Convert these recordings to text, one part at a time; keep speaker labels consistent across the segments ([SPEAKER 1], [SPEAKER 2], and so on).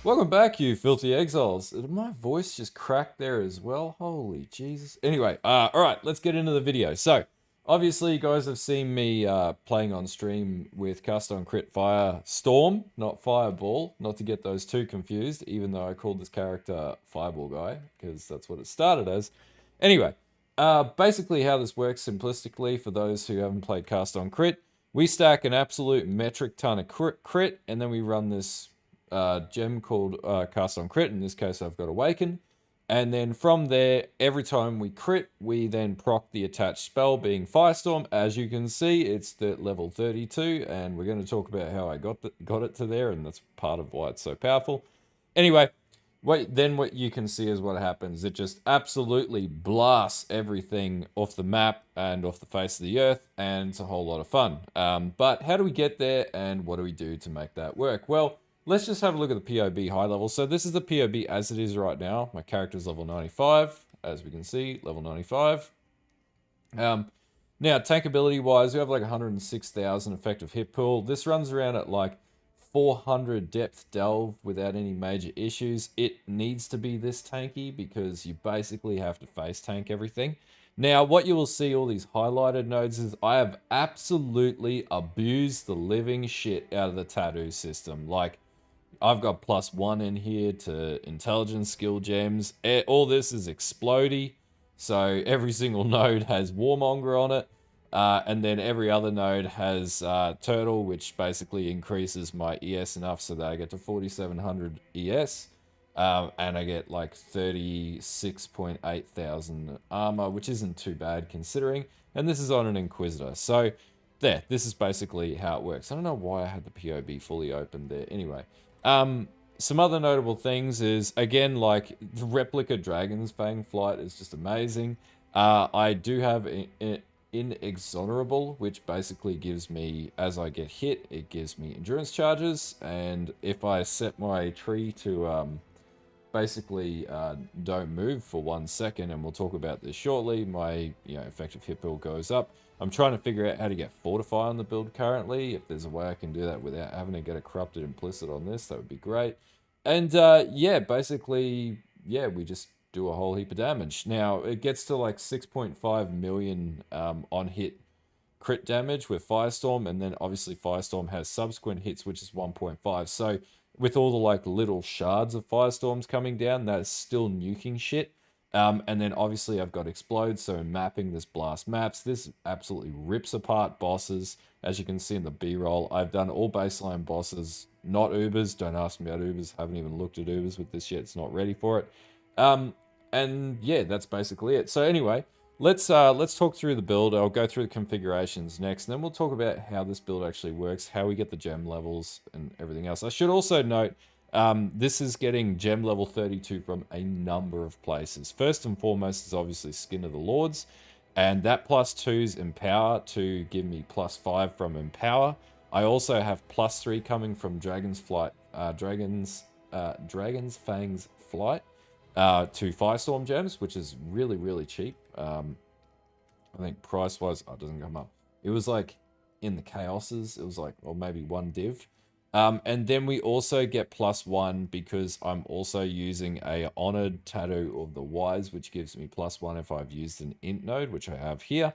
[SPEAKER 1] Welcome back, you filthy exiles. Did my voice just crack there as well? Holy Jesus. Anyway, alright, let's get into the video. So, obviously, you guys have seen me playing on stream with Custom Crit Firestorm, not Fireball, not to get those two confused, even though I called this character Fireball Guy, because that's what it started as. Anyway, basically how this works simplistically for those who haven't played Cast on Crit, we stack an absolute metric ton of crit, and then we run this gem called Cast on Crit. In this case, I've got Awaken. And then from there, every time we crit, we then proc the attached spell, being Firestorm. As you can see, it's the level 32, and we're going to talk about how I got it to there, and that's part of why it's so powerful. Anyway, what you can see is what happens. It just absolutely blasts everything off the map and off the face of the earth, and it's a whole lot of fun. But how do we get there, and what do we do to make that work? Well, let's just have a look at the PoB high level. So this is the PoB as it is right now. My character's level 95, as we can see, level 95. Now, tank ability wise, we have like 106,000 effective hit pool. This runs around at like 400 depth delve without any major issues. It needs to be this tanky because you basically have to face tank everything. Now, what you will see all these highlighted nodes is I have absolutely abused the living shit out of the tattoo system. Like, I've got +1 in here to intelligence skill gems. All this is explodey. So every single node has Warmonger on it. And then every other node has Turtle, which basically increases my ES enough so that I get to 4700 ES. And I get like 36.8 thousand armor, which isn't too bad considering. And this is on an Inquisitor. So there, this is basically how it works. I don't know why I had the PoB fully open there. Anyway, some other notable things is, again, like the replica Dragon's Fang flight is just amazing. I do have Inexorable, which basically gives me, as I get hit, it gives me endurance charges. And if I set my tree to basically don't move for 1 second, and we'll talk about this shortly, my effective hit build goes up. I'm trying to figure out how to get Fortify on the build currently. If there's a way I can do that without having to get a Corrupted Implicit on this, that would be great. And yeah, basically, yeah, we just do a whole heap of damage. Now, it gets to like 6.5 million on hit crit damage with Firestorm, and then obviously Firestorm has subsequent hits, which is 1.5. So with all the like little shards of Firestorms coming down, that's still nuking shit. And then obviously I've got Explode, so mapping this blast maps. This absolutely rips apart bosses. As you can see in the B-roll, I've done all baseline bosses, not Ubers. Don't ask me about Ubers. Haven't even looked at Ubers with this yet. It's not ready for it. And yeah, that's basically it. So anyway, let's talk through the build. I'll go through the configurations next, and then we'll talk about how this build actually works, how we get the gem levels, and everything else. I should also note, this is getting gem level 32 from a number of places. First and foremost is obviously Skin of the Lords, and that +2's Empower to give me +5 from Empower. I also have +3 coming from Dragon's Fang's Flight to Firestorm gems, which is really, really cheap. I think price-wise, oh, it doesn't come up. It was like in the chaoses. It was like, or maybe 1 div. And then we also get +1 because I'm also using a Honored Tattoo of the Wise, which gives me +1 if I've used an int node, which I have here,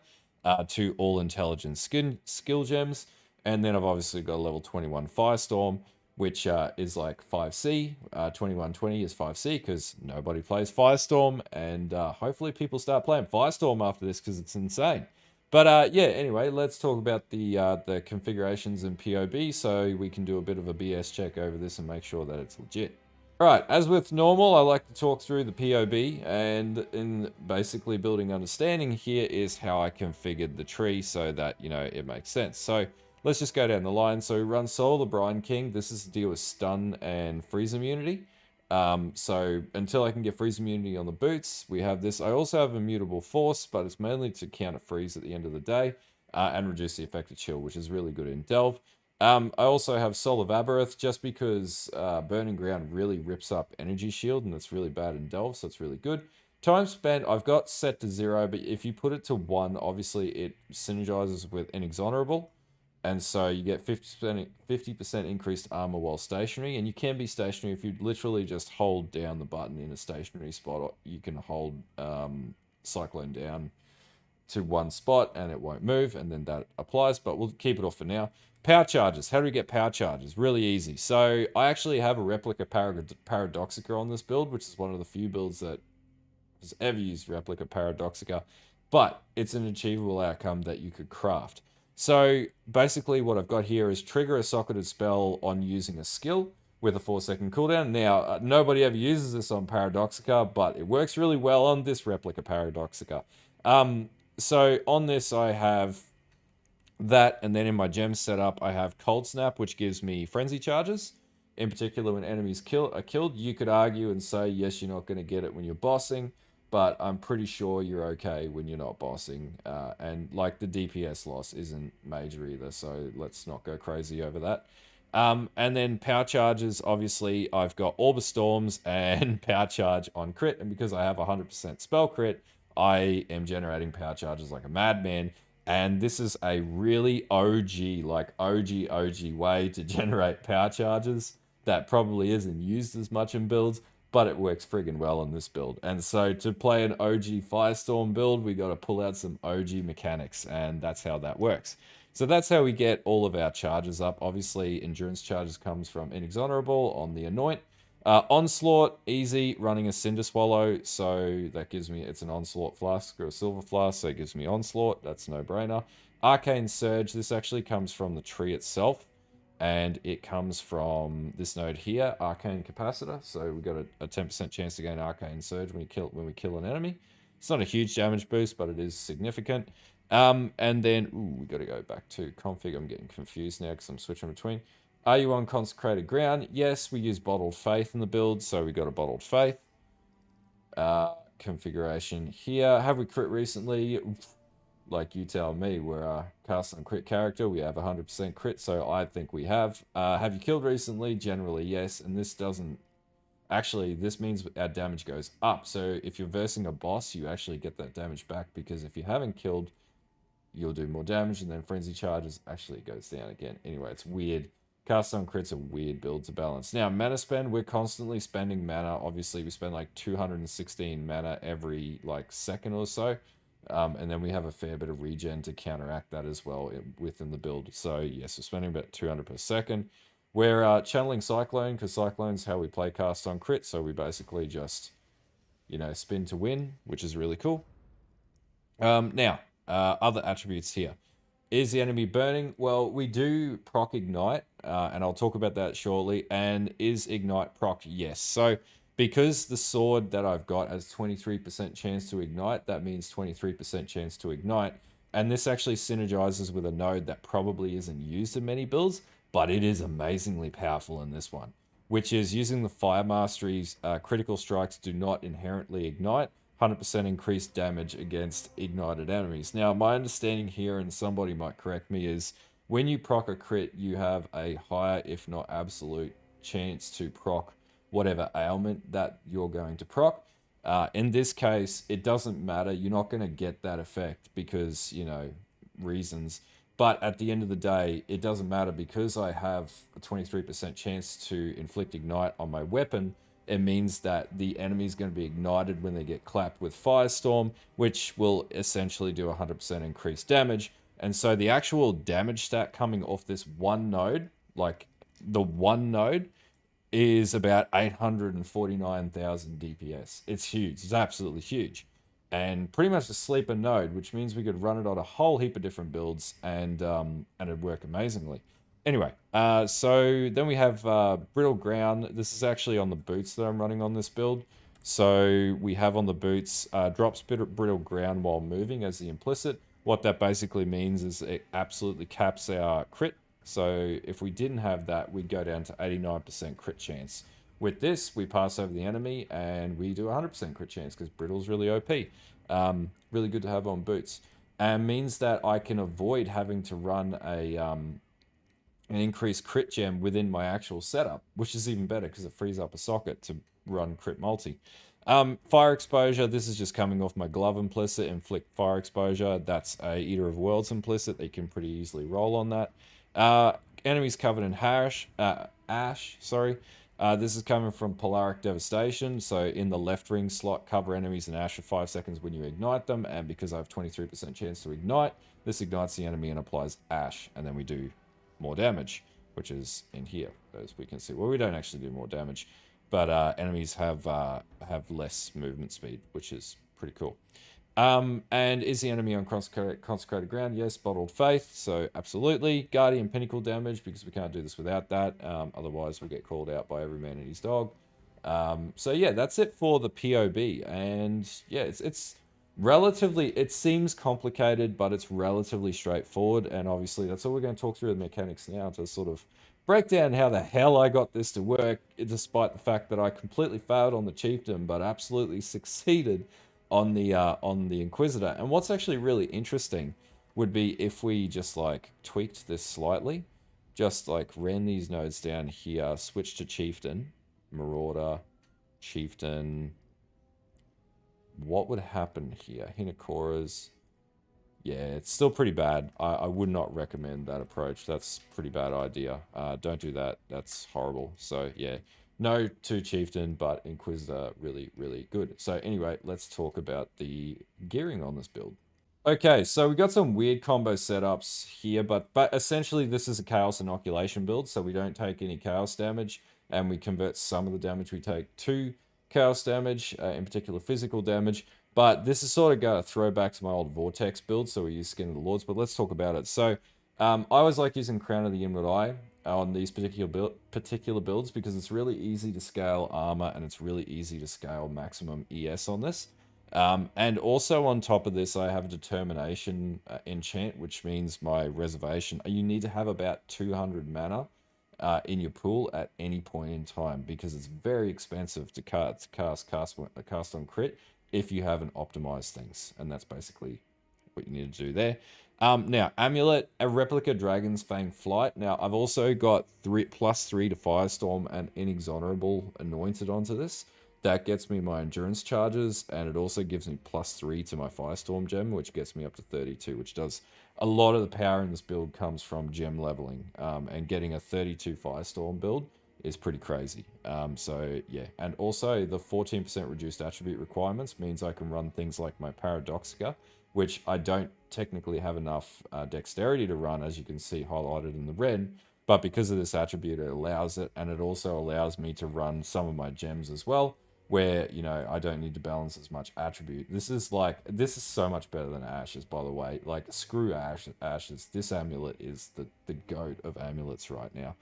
[SPEAKER 1] to all intelligence skill gems. And then I've obviously got a level 21 Firestorm, which is like 5C. 2120 is 5C because nobody plays Firestorm, and hopefully people start playing Firestorm after this because it's insane. But yeah, anyway, let's talk about the configurations in PoB so we can do a bit of a BS check over this and make sure that it's legit. Alright, as with normal, I like to talk through the PoB, and in basically building understanding, here is how I configured the tree so that, it makes sense. So let's just go down the line. So we run Soul the Brine King. This is to deal with stun and freeze immunity. So until I can get freeze immunity on the boots, we have this. I also have Immutable Force, but it's mainly to counter freeze at the end of the day and reduce the effect of chill, which is really good in Delve. I also have Soul of Aberrath, just because Burning Ground really rips up Energy Shield, and it's really bad in Delve, so it's really good. Time spent, I've got set to 0, but if you put it to 1, obviously it synergizes with Inexorable. And so you get 50% increased armor while stationary, and you can be stationary if you literally just hold down the button in a stationary spot. Or you can hold Cyclone down to one spot and it won't move, and then that applies, but we'll keep it off for now. Power charges. How do we get power charges? Really easy. So I actually have a replica Paradoxica on this build, which is one of the few builds that has ever used replica Paradoxica, but it's an achievable outcome that you could craft. So basically what I've got here is trigger a socketed spell on using a skill with a 4-second cooldown. Now, nobody ever uses this on Paradoxica, but it works really well on this replica Paradoxica. So on this, I have that, and then in my gem setup, I have Cold Snap, which gives me frenzy charges. In particular, when enemies are killed, you could argue and say, yes, you're not going to get it when you're bossing, but I'm pretty sure you're okay when you're not bossing. And like the DPS loss isn't major either, so let's not go crazy over that. And then power charges, obviously, I've got Orb of Storms and power charge on crit, and because I have 100% spell crit, I am generating power charges like a madman. And this is a really OG, like OG way to generate power charges that probably isn't used as much in builds, but it works friggin' well in this build. And so to play an OG Firestorm build, we got to pull out some OG mechanics, and that's how that works. So that's how we get all of our charges up. Obviously, endurance charges comes from Inexhonorable on the Anoint. Onslaught, easy, running a Cinder Swallow, so that gives me, it's an Onslaught Flask or a Silver Flask, so it gives me Onslaught, that's no brainer. Arcane Surge, this actually comes from the tree itself, and it comes from this node here, Arcane Capacitor, so we've got a 10% chance to gain Arcane Surge when we kill an enemy. It's not a huge damage boost, but it is significant. And then, we got to go back to config, I'm getting confused now because I'm switching between. Are you on consecrated ground? Yes, we use bottled faith in the build, so we got a bottled faith. Configuration here. Have we crit recently? Like you tell me, we're a cast on crit character. We have 100% crit, so I think we have. Have you killed recently? Generally, yes. And this doesn't... Actually, this means our damage goes up. So if you're versing a boss, you actually get that damage back, because if you haven't killed, you'll do more damage, and then frenzy charges actually goes down again. Anyway, it's weird. Cast on crit's a weird build to balance. Now, mana spend, we're constantly spending mana. Obviously, we spend like 216 mana every like second or so. And then we have a fair bit of regen to counteract that as well within the build. So yes, we're spending about 200 per second. We're channeling Cyclone, because Cyclone's how we play cast on crit. So we basically just, spin to win, which is really cool. Now, other attributes here. Is the enemy burning? Well, we do proc ignite, and I'll talk about that shortly. And is ignite proc? Yes. So because the sword that I've got has 23% chance to ignite, that means 23% chance to ignite. And this actually synergizes with a node that probably isn't used in many builds, but it is amazingly powerful in this one, which is using the Fire Mastery's critical strikes do not inherently ignite. 100% increased damage against ignited enemies. Now, my understanding here, and somebody might correct me, is when you proc a crit, you have a higher, if not absolute, chance to proc whatever ailment that you're going to proc. In this case, it doesn't matter. You're not going to get that effect because, reasons. But at the end of the day, it doesn't matter, because I have a 23% chance to inflict ignite on my weapon. It means that the enemy is going to be ignited when they get clapped with Firestorm, which will essentially do 100% increased damage. And so the actual damage stat coming off this one node, like the one node, is about 849,000 DPS. It's huge. It's absolutely huge. And pretty much a sleeper node, which means we could run it on a whole heap of different builds, and it'd work amazingly. Anyway, so then we have Brittle Ground. This is actually on the boots that I'm running on this build. So we have on the boots, drops Brittle Ground while moving as the implicit. What that basically means is it absolutely caps our crit. So if we didn't have that, we'd go down to 89% crit chance. With this, we pass over the enemy and we do 100% crit chance, because Brittle's really OP. Really good to have on boots. And means that I can avoid having to run an increased crit gem within my actual setup, which is even better because it frees up a socket to run crit multi. Fire exposure, this is just coming off my glove implicit, inflict fire exposure. That's a Eater of Worlds implicit. They can pretty easily roll on that. Enemies covered in ash, sorry. This is coming from Polaric Devastation. So in the left ring slot, cover enemies in ash for 5 seconds when you ignite them. And because I have 23% chance to ignite, this ignites the enemy and applies ash. And then we do more damage, which is in here, as we can see. Well, we don't actually do more damage, but enemies have less movement speed, which is pretty cool. And is the enemy on consecrated ground? Yes. Bottled Faith, so absolutely. Guardian Pinnacle damage, because we can't do this without that. Otherwise, we'll get called out by every man and his dog. So yeah, that's it for the PoB. And yeah, it's relatively, it seems complicated, but it's relatively straightforward. And obviously, that's all we're going to talk through the mechanics now to sort of break down how the hell I got this to work, despite the fact that I completely failed on the chieftain, but absolutely succeeded on the Inquisitor. And what's actually really interesting would be if we just like tweaked this slightly, just like ran these nodes down here, switch to Chieftain, Marauder, Chieftain. What would happen here? Hinakora's. Yeah, it's still pretty bad. I would not recommend that approach. That's a pretty bad idea. Don't do that. That's horrible. So yeah, no to Chieftain, but Inquisitor really, really good. So anyway, let's talk about the gearing on this build. Okay, so we got some weird combo setups here, but essentially this is a Chaos Inoculation build, so we don't take any Chaos damage, and we convert some of the damage we take to Chaos damage, in particular physical damage. But this is sort of got a throwback to my old Vortex build, so we use Skin of the Lords, but let's talk about it. So I always like using Crown of the Inward Eye on these particular builds because it's really easy to scale armor and it's really easy to scale maximum ES on this. And also on top of this, I have a Determination enchant, which means my reservation. You need to have about 200 mana in your pool at any point in time because it's very expensive to cast on crit if you haven't optimized things, and that's basically what you need to do there. Now, Amulet, a Replica Dragon's Fang Flight. Now, I've also got +3 to Firestorm and Inexonerable anointed onto this. That gets me my endurance charges, and it also gives me +3 to my Firestorm gem, which gets me up to 32, which does a lot of the power in this build comes from gem leveling, and getting a 32 Firestorm build is pretty crazy. So yeah, and also the 14% reduced attribute requirements means I can run things like my Paradoxica, which I don't technically have enough dexterity to run, as you can see highlighted in the red, but because of this attribute, it allows it, and it also allows me to run some of my gems as well, where, you know, I don't need to balance as much attribute. This is so much better than Ashes, by the way. Like, screw Ashes. This amulet is the goat of amulets right now.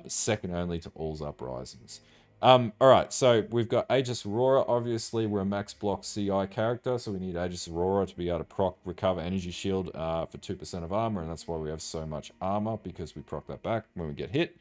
[SPEAKER 1] Second only to All's Uprisings. Alright, so we've got Aegis Aurora. Obviously, we're a max block CI character, so we need Aegis Aurora to be able to proc Recover Energy Shield for 2% of armor, and that's why we have so much armor, because we proc that back when we get hit.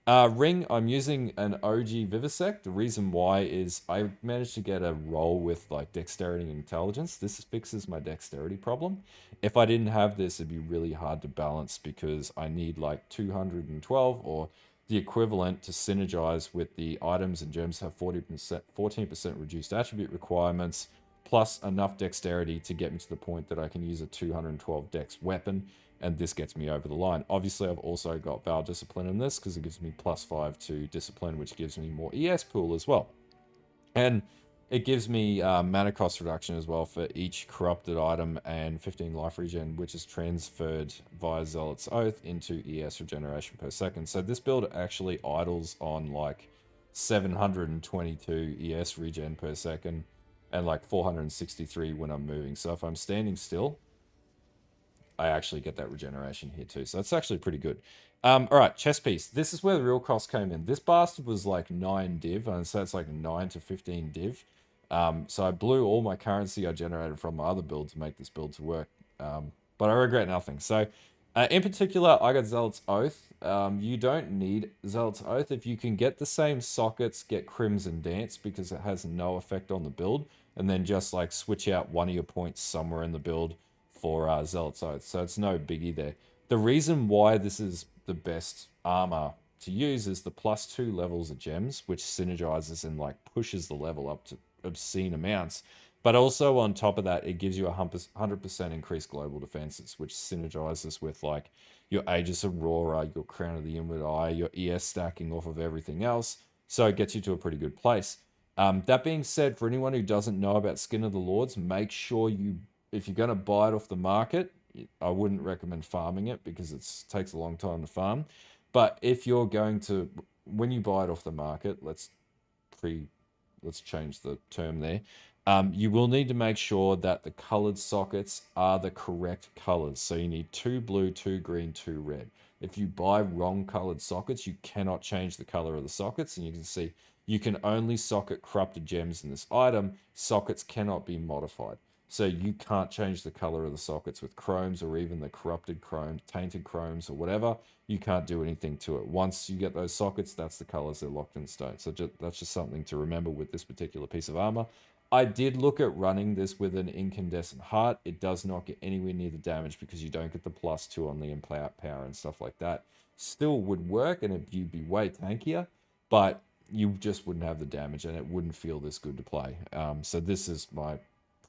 [SPEAKER 1] Ring, I'm using an OG Vivisect. The reason why is I managed to get a roll with like dexterity and intelligence. This fixes my dexterity problem. If I didn't have this, it'd be really hard to balance because I need like 212 or the equivalent to synergize with the items and gems have 14% reduced attribute requirements, plus enough dexterity to get me to the point that I can use a 212 dex weapon, and this gets me over the line. Obviously, I've also got Val Discipline in this because it gives me +5 to Discipline, which gives me more ES pool as well. And it gives me mana cost reduction as well for each corrupted item and 15 life regen, which is transferred via Zealot's Oath into ES regeneration per second. So this build actually idles on like 722 ES regen per second and like 463 when I'm moving. So if I'm standing still, I actually get that regeneration here too. So that's actually pretty good. All right, chest piece. This is where the real cost came in. This bastard was like 9 div, and so it's like 9 to 15 div. So I blew all my currency I generated from my other build to make this build to work. But I regret nothing. So in particular, I got Zealot's Oath. You don't need Zealot's Oath. If you can get the same sockets, get Crimson Dance because it has no effect on the build, and then just like switch out one of your points somewhere in the build for Zealot's Oath. So it's no biggie there. The reason why this is the best armor to use is the +2 levels of gems, which synergizes and like pushes the level up to obscene amounts. But also on top of that, it gives you 100% increased global defenses, which synergizes with like your Aegis Aurora, your Crown of the Inward Eye, your ES stacking off of everything else. So it gets you to a pretty good place. That being said, for anyone who doesn't know about Skin of the Lords, make sure you, if you're going to buy it off the market, I wouldn't recommend farming it because it takes a long time to farm. But if you're going to, when you buy it off the market, let's change the term there. You will need to make sure that the colored sockets are the correct colors. So you need 2 blue, 2 green, 2 red. If you buy wrong colored sockets, you cannot change the color of the sockets. And you can see you can only socket corrupted gems in this item. Sockets cannot be modified. So you can't change the color of the sockets with chromes or even the corrupted chrome, tainted chromes or whatever. You can't do anything to it. Once you get those sockets, that's the colors, they're locked in stone. So that's just something to remember with this particular piece of armor. I did look at running this with an incandescent heart. It does not get anywhere near the damage because you don't get the +2 on the impact power and stuff like that. Still would work and you'd be way tankier, but you just wouldn't have the damage and it wouldn't feel this good to play. So this is my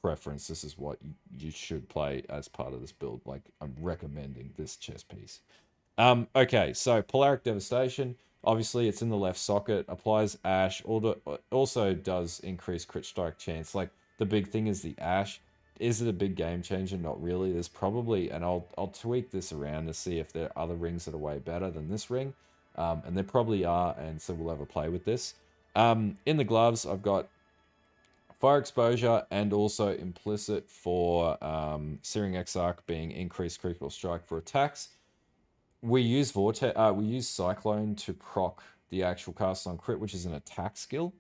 [SPEAKER 1] preference. This is what you should play as part of this build. Like, I'm recommending this chess piece. Okay, so Polaric Devastation. Obviously, it's in the left socket. Applies Ash. Also does increase crit strike chance. Like, the big thing is the Ash. Is it a big game changer? Not really. There's probably, and I'll tweak this around to see if there are other rings that are way better than this ring. And there probably are, and so we'll have a play with this. In the gloves, I've got Fire Exposure and also implicit for Searing Exarch being increased critical strike for attacks. We use we use Cyclone to proc the actual cast on crit, which is an attack skill.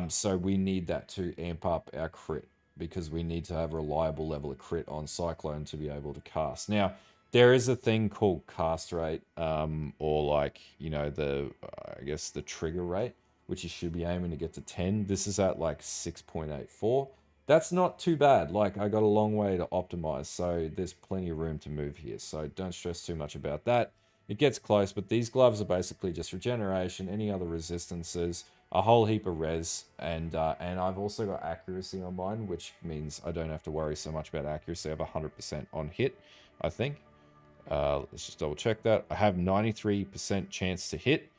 [SPEAKER 1] So we need that to amp up our crit because we need to have a reliable level of crit on Cyclone to be able to cast. Now, there is a thing called cast rate, or like, you know, I guess the trigger rate, which you should be aiming to get to 10. This is at like 6.84. That's not too bad. Like, I got a long way to optimize, so there's plenty of room to move here. So don't stress too much about that. It gets close, but these gloves are basically just regeneration, any other resistances, a whole heap of res, and I've also got accuracy on mine, which means I don't have to worry so much about accuracy. I have 100% on hit, I think. Let's just double check that. I have 93% chance to hit,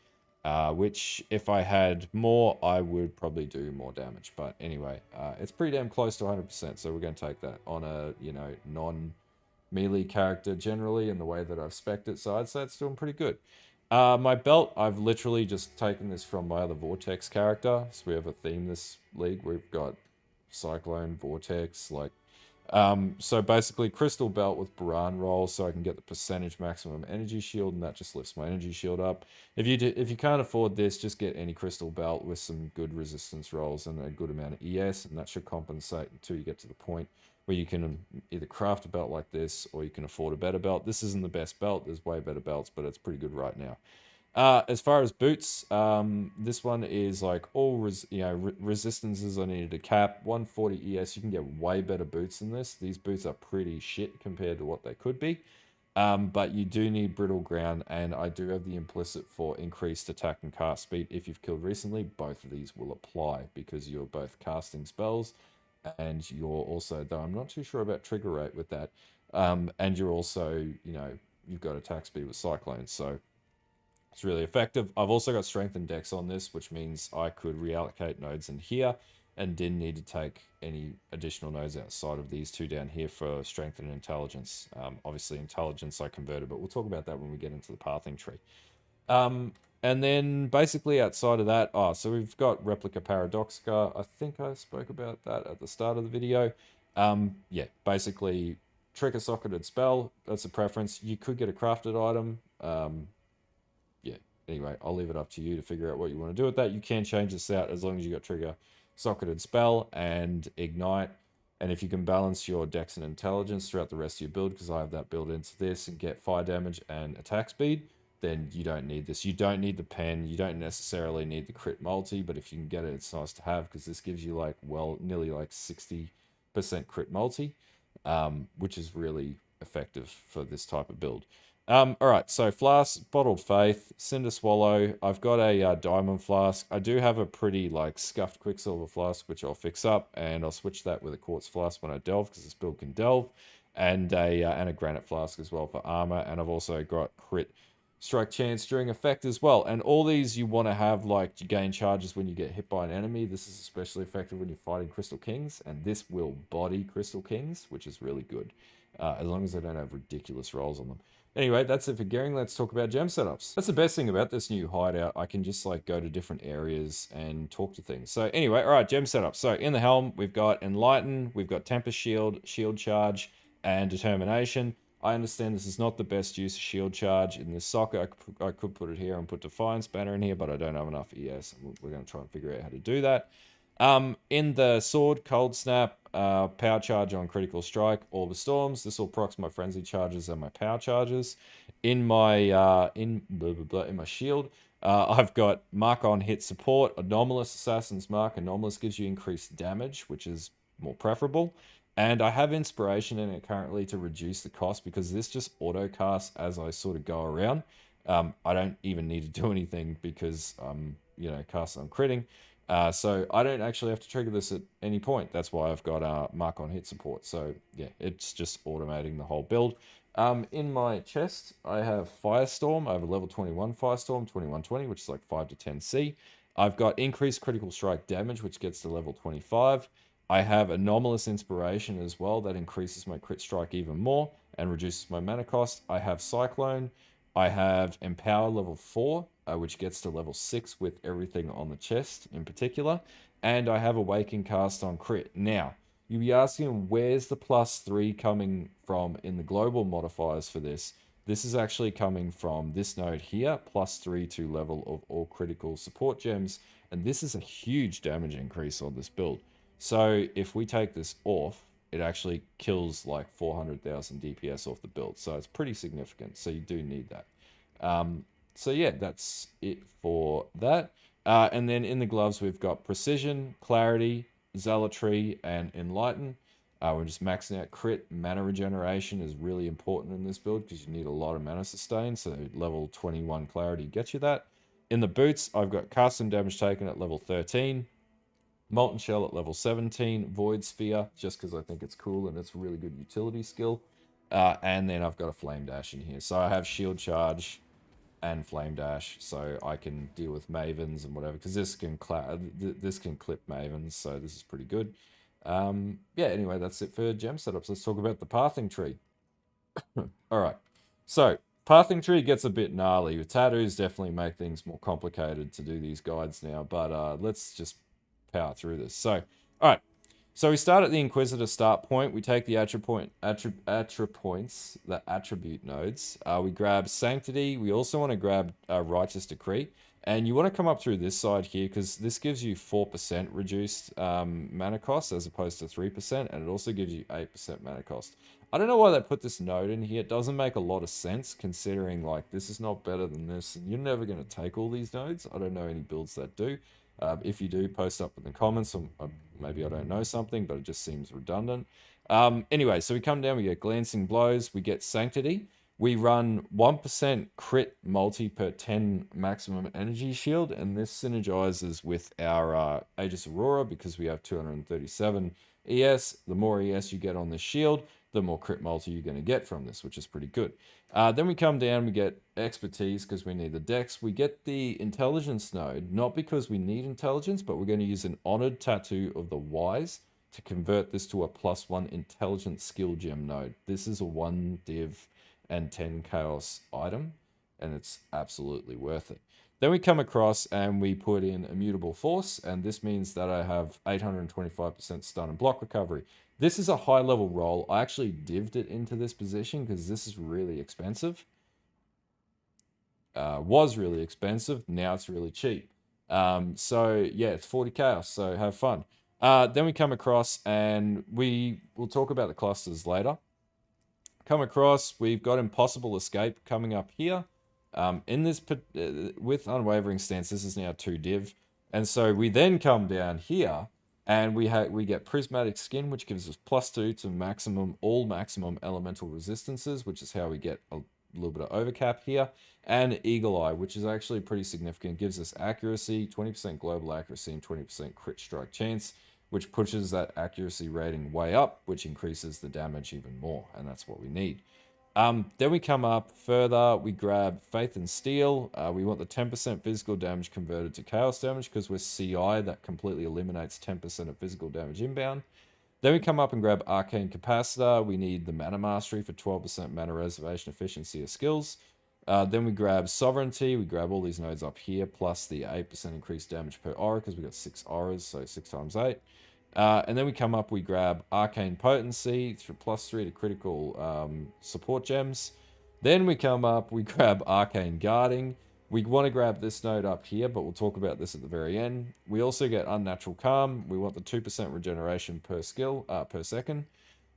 [SPEAKER 1] which if I had more, I would probably do more damage. But anyway, it's pretty damn close to 100%, so we're going to take that on a, you know, non-melee character generally in the way that I've spec'd it, so I'd say it's doing pretty good. My belt, I've literally just taken this from my other Vortex character, so we have a theme this league. We've got Cyclone, Vortex, like... so basically Crystal Belt with Baran roll, so I can get the percentage maximum energy shield, and that just lifts my energy shield up. If you can't afford this, just get any Crystal Belt with some good resistance rolls and a good amount of ES, and that should compensate until you get to the point where you can either craft a belt like this or you can afford a better belt. This isn't the best belt, there's way better belts, but it's pretty good right now. As far as boots, this one is like all resistances I needed to cap. 140 ES, you can get way better boots than this. These boots are pretty shit compared to what they could be. But you do need brittle ground, and I do have the implicit for increased attack and cast speed. If you've killed recently, both of these will apply because you're both casting spells, and you're also, though I'm not too sure about trigger rate with that, and you're also, you know, you've got attack speed with Cyclone, so it's really effective. I've also got strength and dex on this, which means I could reallocate nodes in here and didn't need to take any additional nodes outside of these two down here for strength and intelligence. Obviously, intelligence I converted, but we'll talk about that when we get into the pathing tree. And then basically outside of that, so we've got Replica Paradoxica. I think I spoke about that at the start of the video. Yeah, basically trigger socketed spell, that's a preference. You could get a crafted item. Yeah, anyway, I'll leave it up to you to figure out what you want to do with that. You can change this out as long as you got trigger socketed spell and ignite. And if you can balance your dex and intelligence throughout the rest of your build, because I have that built into this, and get fire damage and attack speed, then you don't need this. You don't need the pen. You don't necessarily need the crit multi, but if you can get it, it's nice to have, because this gives you like, well, nearly like 60% crit multi, which is really effective for this type of build. All right, so flask, bottled faith, cinder swallow. I've got a diamond flask. I do have a pretty like scuffed quicksilver flask, which I'll fix up, and I'll switch that with a quartz flask when I delve, because this build can delve, and a granite flask as well for armor. And I've also got crit strike chance during effect as well. And all these you want to have, like, you gain charges when you get hit by an enemy. This is especially effective when you're fighting Crystal Kings, and this will body Crystal Kings, which is really good, as long as they don't have ridiculous rolls on them. Anyway, that's it for gearing. Let's talk about gem setups. That's the best thing about this new hideout. I can just like go to different areas and talk to things. So anyway, all right, gem setups. So in the helm, we've got Enlighten, we've got Tempest Shield, Shield Charge, and Determination. I understand this is not the best use of Shield Charge in this socket. I could put it here and put Defiance Banner in here, but I don't have enough ES. We're going to try and figure out how to do that. In the sword, Cold Snap, power charge on critical strike, Orb of Storms. This will procs my frenzy charges and my power charges. In my in my shield, I've got mark on hit support, anomalous assassin's mark. Anomalous gives you increased damage, which is more preferable. And I have inspiration in it currently to reduce the cost, because this just auto casts as I sort of go around. I don't even need to do anything because cast on critting. So I don't actually have to trigger this at any point. That's why I've got mark on hit support. So yeah, it's just automating the whole build. In my chest, I have Firestorm. I have a level 21 Firestorm, 2120, which is like 5 to 10 C. I've got increased critical strike damage, which gets to level 25. I have Anomalous Inspiration as well. That increases my crit strike even more and reduces my mana cost. I have Cyclone. I have Empower level 4, which gets to level 6 with everything on the chest in particular. And I have Awaken Cast on crit. Now, you'll be asking, where's the +3 coming from in the global modifiers for this? This is actually coming from this node here, +3 to level of all critical support gems. And this is a huge damage increase on this build. So if we take this off, it actually kills like 400,000 DPS off the build. So it's pretty significant. So you do need that. So yeah, that's it for that. And then in the gloves, we've got Precision, Clarity, Zealotry, and Enlighten. We're just maxing out crit. Mana regeneration is really important in this build because you need a lot of mana sustain. So level 21 Clarity gets you that. In the boots, I've got Cast and Damage Taken at level 13. Molten Shell at level 17, Void Sphere, just because I think it's cool and it's a really good utility skill. And then I've got a Flame Dash in here. So I have Shield Charge and Flame Dash, so I can deal with Mavens and whatever, because this can clip Mavens, so this is pretty good. Yeah, anyway, that's it for gem setups. Let's talk about the pathing tree. All right, so pathing tree gets a bit gnarly. Tattoos definitely make things more complicated to do these guides now, but let's just power through this. So, all right. So we start at the Inquisitor start point. We take the attribute nodes. We grab Sanctity. We also want to grab Righteous Decree. And you want to come up through this side here, because this gives you 4% reduced mana cost as opposed to 3%. And it also gives you 8% mana cost. I don't know why they put this node in here. It doesn't make a lot of sense, considering like this is not better than this. And you're never going to take all these nodes. I don't know any builds that do. If you do, post up in the comments, or maybe I don't know something, but it just seems redundant. Anyway, so we come down, we get Glancing Blows, we get Sanctity. We run 1% crit multi per 10 maximum energy shield, and this synergizes with our Aegis Aurora because we have 237 ES. The more ES you get on this shield, the more crit multi you're going to get from this, which is pretty good. Then we come down, we get Expertise because we need the Dex. We get the Intelligence node, not because we need Intelligence, but we're going to use an Honored Tattoo of the Wise to convert this to a +1 Intelligence skill gem node. This is a 1 div and 10 chaos item, and it's absolutely worth it. Then we come across and we put in Immutable Force, and this means that I have 825% stun and block recovery. This is a high level roll. I actually dived it into this position because this is really expensive. Was really expensive. Now it's really cheap. So yeah, it's 40 chaos, so have fun. Then we come across and we will talk about the clusters later. Come across, we've got Impossible Escape coming up here. In this, with Unwavering Stance, this is now 2 div. And so we then come down here and we get Prismatic Skin, which gives us +2 to all maximum elemental resistances, which is how we get little bit of overcap here. And Eagle Eye, which is actually pretty significant, gives us accuracy, 20% global accuracy, and 20% crit strike chance, which pushes that accuracy rating way up, which increases the damage even more, and that's what we need. Then we come up further, we grab Faith and Steel. We want the 10% physical damage converted to chaos damage because we're CI, that completely eliminates 10% of physical damage inbound. Then we come up and grab Arcane Capacitor. We need the Mana Mastery for 12% mana reservation efficiency of skills. Then we grab Sovereignty. We grab all these nodes up here, plus the 8% increased damage per aura, because we got 6 auras, so 6 times 8. And then we come up, we grab Arcane Potency, plus 3 to critical support gems. Then we come up, we grab Arcane Guarding. We want to grab this node up here, but we'll talk about this at the very end. We also get Unnatural Calm. We want the 2% regeneration per skill, per second.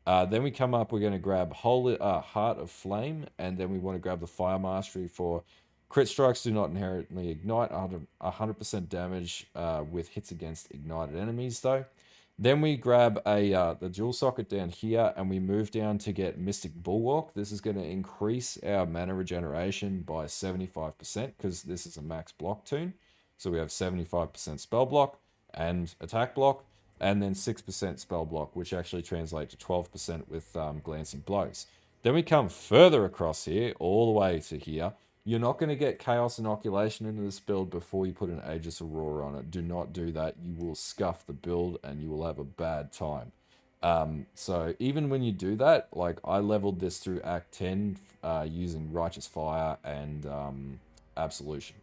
[SPEAKER 1] Then we come up, we're going to grab Heart of Flame, and then we want to grab the Fire Mastery for crit strikes do not inherently ignite, 100% damage with hits against ignited enemies though. Then we grab the dual socket down here, and we move down to get Mystic Bulwark. This is going to increase our mana regeneration by 75%, because this is a max block toon. So we have 75% spell block and attack block, and then 6% spell block, which actually translates to 12% with glancing blows. Then we come further across here, all the way to here. You're not going to get Chaos Inoculation into this build before you put an Aegis Aurora on it. Do not do that. You will scuff the build and you will have a bad time. So even when you do that, like I leveled this through Act 10 using Righteous Fire and Absolution.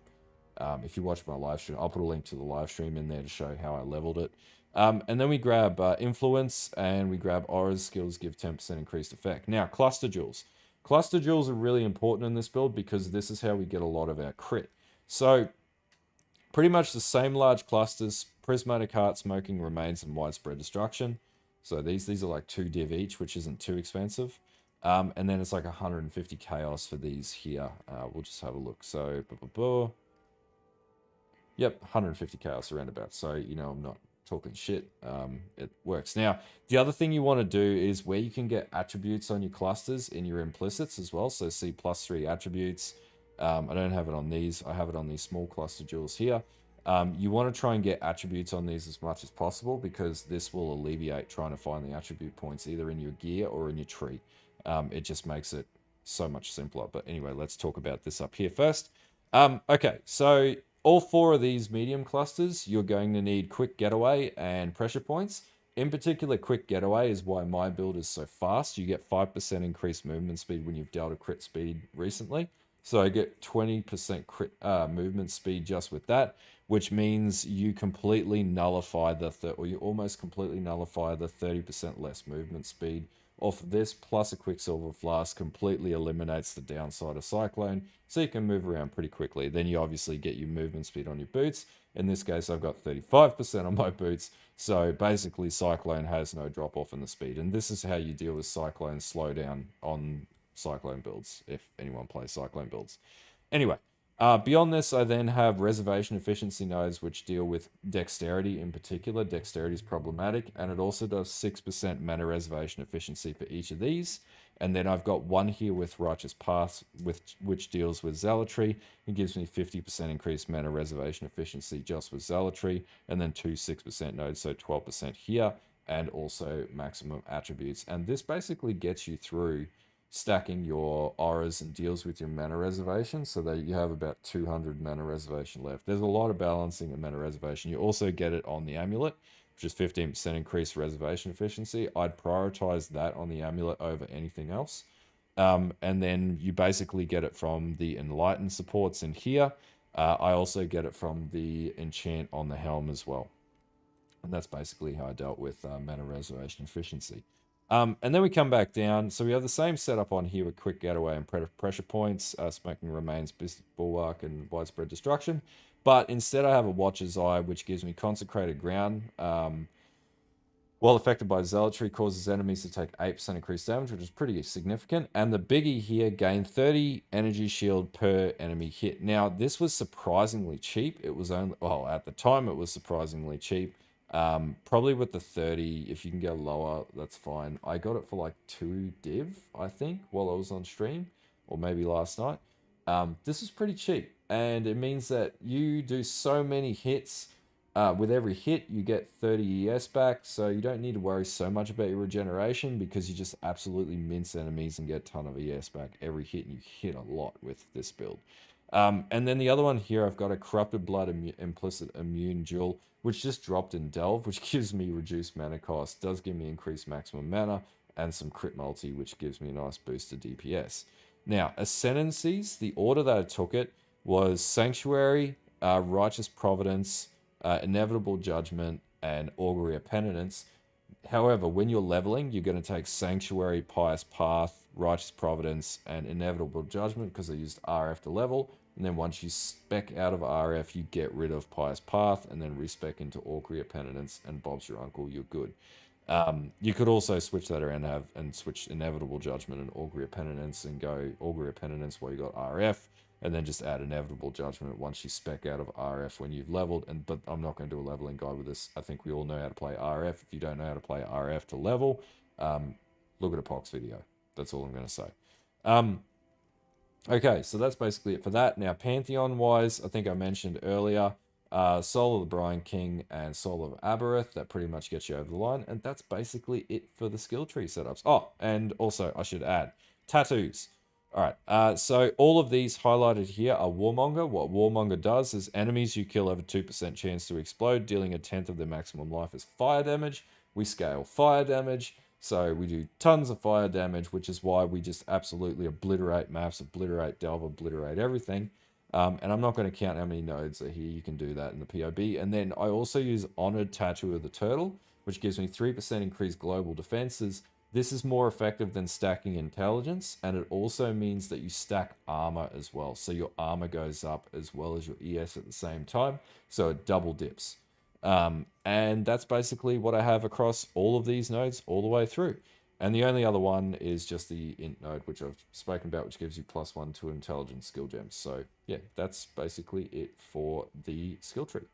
[SPEAKER 1] If you watch my live stream, I'll put a link to the live stream in there to show how I leveled it. And then we grab Influence, and we grab Aura's skills give 10% increased effect. Now, Cluster Jewels. Cluster Jewels are really important in this build because this is how we get a lot of our crit. So, pretty much the same large clusters, Prismatic Heart, Smoking Remains, and Widespread Destruction. So these are like 2 div each, which isn't too expensive. And then it's like 150 chaos for these here. We'll just have a look. So, yep, 150 chaos around about. So, you know, I'm not talking shit. It works. Now, the other thing you want to do is where you can get attributes on your clusters in your implicits as well. So see +3 attributes. I don't have it on these. I have it on these small cluster jewels here. You want to try and get attributes on these as much as possible, because this will alleviate trying to find the attribute points either in your gear or in your tree. It just makes it so much simpler. But anyway, let's talk about this up here first. Okay, so all 4 of these medium clusters, you're going to need Quick Getaway and Pressure Points. In particular, Quick Getaway is why my build is so fast. You get 5% increased movement speed when you've dealt a crit speed recently. So I get 20% crit movement speed just with that, which means you completely nullify or you almost completely nullify the 30% less movement speed off of this, plus a Quicksilver Flask completely eliminates the downside of Cyclone, so you can move around pretty quickly. Then you obviously get your movement speed on your boots. In this case, I've got 35% on my boots, so basically Cyclone has no drop off in the speed. And this is how you deal with Cyclone slowdown on Cyclone builds, if anyone plays Cyclone builds. Anyway, beyond this, I then have reservation efficiency nodes, which deal with dexterity in particular. Dexterity is problematic, and it also does 6% mana reservation efficiency for each of these. And then I've got one here with Righteous Path, which deals with Zealotry. It gives me 50% increased mana reservation efficiency just with Zealotry, and then 2 6% nodes, so 12% here, and also maximum attributes. And this basically gets you through stacking your auras and deals with your mana reservation, so that you have about 200 mana reservation left. There's a lot of balancing of mana reservation. You also get it on the amulet, which is 15% increased reservation efficiency. I'd prioritize that on the amulet over anything else. And then you basically get it from the enlightened supports in here. I also get it from the enchant on the helm as well. And that's basically how I dealt with mana reservation efficiency. And then we come back down. So we have the same setup on here with Quick Getaway and Pressure Points, Smoking Remains, Bulwark, and Widespread Destruction. But instead I have a Watcher's Eye, which gives me Consecrated Ground. While affected by Zealotry, causes enemies to take 8% increased damage, which is pretty significant. And the biggie here, gain 30 energy shield per enemy hit. Now, this was surprisingly cheap. It was only, well, at the time it was surprisingly cheap. Probably with the 30, if you can go lower, that's fine. I got it for like 2 div, I think, while I was on stream. or maybe last night. This is pretty cheap, and it means that you do so many hits. With every hit, you get 30 ES back, so you don't need to worry so much about your regeneration because you just absolutely mince enemies and get a ton of ES back every hit, and you hit a lot with this build. And then the other one here, I've got a Corrupted Blood Implicit Immune Jewel, which just dropped in Delve, which gives me reduced mana cost, does give me increased maximum mana, and some crit multi, which gives me a nice boost to DPS. Now, Ascendancies, the order that I took it was Sanctuary, Righteous Providence, Inevitable Judgment, and Augury of Penitence. However, when you're leveling, you're going to take Sanctuary, Pious Path, Righteous Providence, and Inevitable Judgment because I used RF to level. And then once you spec out of RF, you get rid of Pious Path and then respec into Augury of Penitence, and Bob's your uncle, you're good. You could also switch that around and switch Inevitable Judgment and Augury of Penitence and go Augury of Penitence while you got RF, and then just add Inevitable Judgment once you spec out of RF when you've leveled. But I'm not going to do a leveling guide with this. I think we all know how to play RF. If you don't know how to play RF to level, look at a PoX video. That's all I'm going to say. Okay, so that's basically it for that. Now, Pantheon-wise, I think I mentioned earlier, Soul of the Brian King and Soul of Aberith, that pretty much gets you over the line, and that's basically it for the skill tree setups. Oh, and also, I should add, tattoos. Alright, so all of these highlighted here are Warmonger. What Warmonger does is enemies you kill have a 2% chance to explode, dealing a tenth of their maximum life as fire damage. We scale fire damage, so we do tons of fire damage, which is why we just absolutely obliterate maps, obliterate delve, obliterate everything. And I'm not going to count how many nodes are here. You can do that in the PoB. And then I also use Honored Tattoo of the Turtle, which gives me 3% increased global defenses. This is more effective than stacking intelligence, and it also means that you stack armor as well. So your armor goes up as well as your ES at the same time. So it double dips. And that's basically what I have across all of these nodes all the way through. And the only other one is just the int node, which I've spoken about, which gives you +1 to intelligence skill gems. So yeah, that's basically it for the skill tree.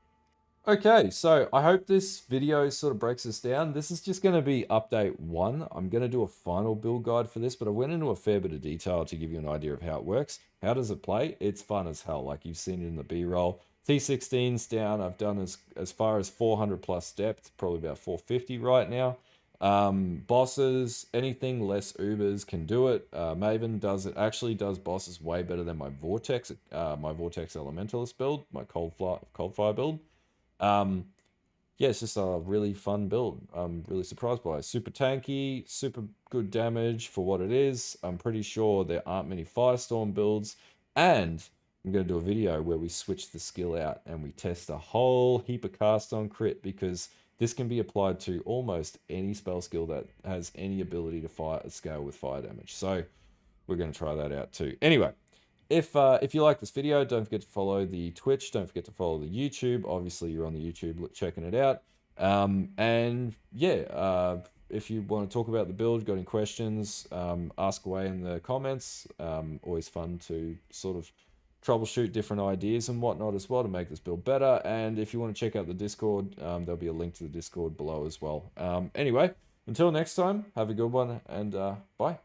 [SPEAKER 1] Okay, so I hope this video sort of breaks this down. This is just going to be update 1. I'm going to do a final build guide for this, but I went into a fair bit of detail to give you an idea of how it works. How does it play? It's fun as hell, like you've seen it in the B-roll. T16's down. I've done as far as 400 plus depth, probably about 450 right now. Bosses, anything less Ubers can do it. Maven does it. Actually does bosses way better than my Vortex Elementalist build, my Coldfire build. Yeah, it's just a really fun build. I'm really surprised by it. Super tanky, super good damage for what it is. I'm pretty sure there aren't many Firestorm builds, and I'm going to do a video where we switch the skill out and we test a whole heap of cast on crit, because this can be applied to almost any spell skill that has any ability to scale with fire damage. So we're going to try that out too. Anyway, if you like this video, don't forget to follow the Twitch. Don't forget to follow the YouTube. Obviously, you're on the YouTube checking it out. And yeah, if you want to talk about the build, got any questions, ask away in the comments. Always fun to sort of troubleshoot different ideas and whatnot as well to make this build better. And if you want to check out the Discord, there'll be a link to the Discord below as well. Anyway, until next time, have a good one, and bye.